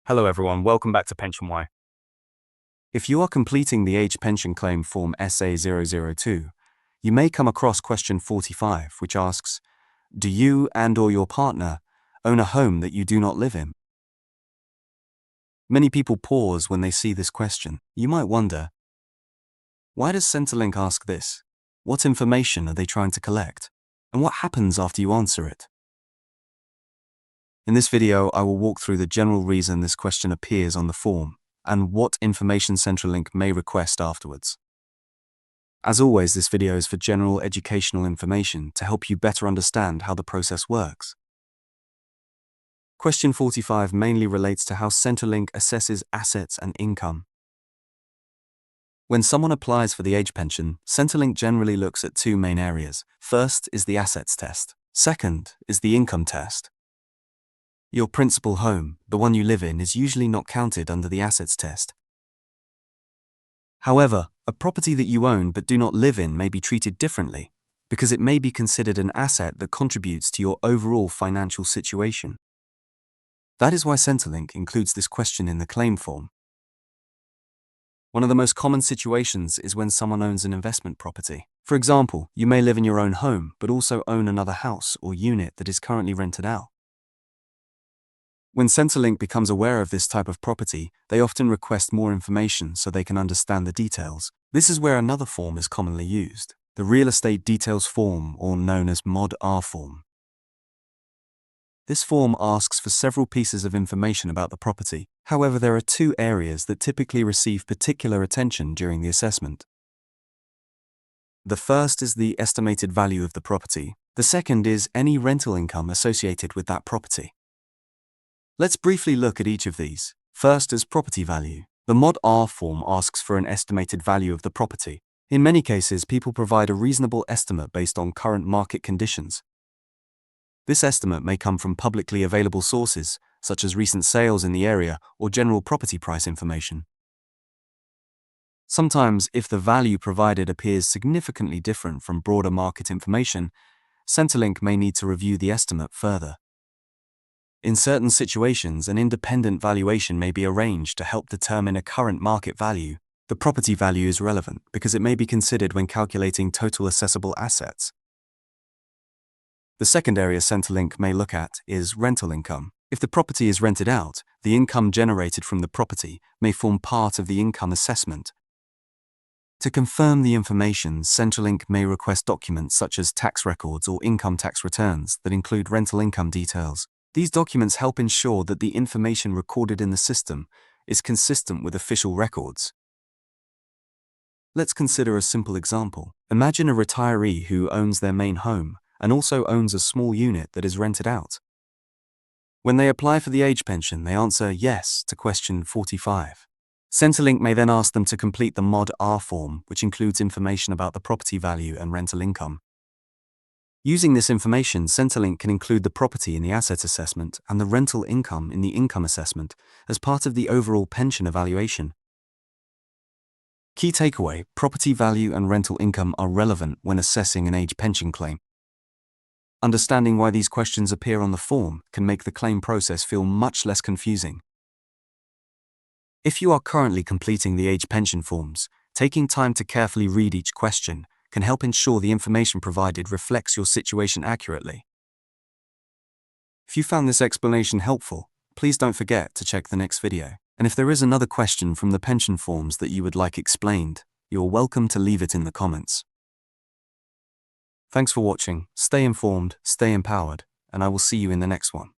Hello everyone, welcome back to Pension Y. If you are completing the Age Pension Claim Form SA002, you may come across question 45, which asks, do you and/or your partner own a home that you do not live in? Many people pause when they see this question. You might wonder, why does Centrelink ask this? What information are they trying to collect? And what happens after you answer it? In this video, I will walk through the general reason this question appears on the form and what information Centrelink may request afterwards. As always, this video is for general educational information to help you better understand how the process works. Question 45 mainly relates to how Centrelink assesses assets and income. When someone applies for the age pension, Centrelink generally looks at two main areas. First is the assets test. Second is the income test. Your principal home, the one you live in, is usually not counted under the assets test. However, a property that you own but do not live in may be treated differently, because it may be considered an asset that contributes to your overall financial situation. That is why Centrelink includes this question in the claim form. One of the most common situations is when someone owns an investment property. For example, you may live in your own home but also own another house or unit that is currently rented out. When Centrelink becomes aware of this type of property, they often request more information so they can understand the details. This is where another form is commonly used, the Real Estate Details Form, or known as Mod R form. This form asks for several pieces of information about the property. However, there are two areas that typically receive particular attention during the assessment. The first is the estimated value of the property. The second is any rental income associated with that property. Let's briefly look at each of these. First is property value. The Mod R form asks for an estimated value of the property. In many cases, people provide a reasonable estimate based on current market conditions. This estimate may come from publicly available sources, such as recent sales in the area or general property price information. Sometimes, if the value provided appears significantly different from broader market information, Centrelink may need to review the estimate further. In certain situations, an independent valuation may be arranged to help determine a current market value. The property value is relevant because it may be considered when calculating total assessable assets. The second area Centrelink may look at is rental income. If the property is rented out, the income generated from the property may form part of the income assessment. To confirm the information, Centrelink may request documents such as tax records or income tax returns that include rental income details. These documents help ensure that the information recorded in the system is consistent with official records. Let's consider a simple example. Imagine a retiree who owns their main home and also owns a small unit that is rented out. When they apply for the age pension, they answer yes to question 45. Centrelink may then ask them to complete the Mod R form, which includes information about the property value and rental income. Using this information, Centrelink can include the property in the asset assessment and the rental income in the income assessment as part of the overall pension evaluation. Key takeaway: property value and rental income are relevant when assessing an age pension claim. Understanding why these questions appear on the form can make the claim process feel much less confusing. If you are currently completing the age pension forms, taking time to carefully read each question can help ensure the information provided reflects your situation accurately. If you found this explanation helpful, please don't forget to check the next video. And if there is another question from the pension forms that you would like explained, you're welcome to leave it in the comments. Thanks for watching, stay informed, stay empowered, and I will see you in the next one.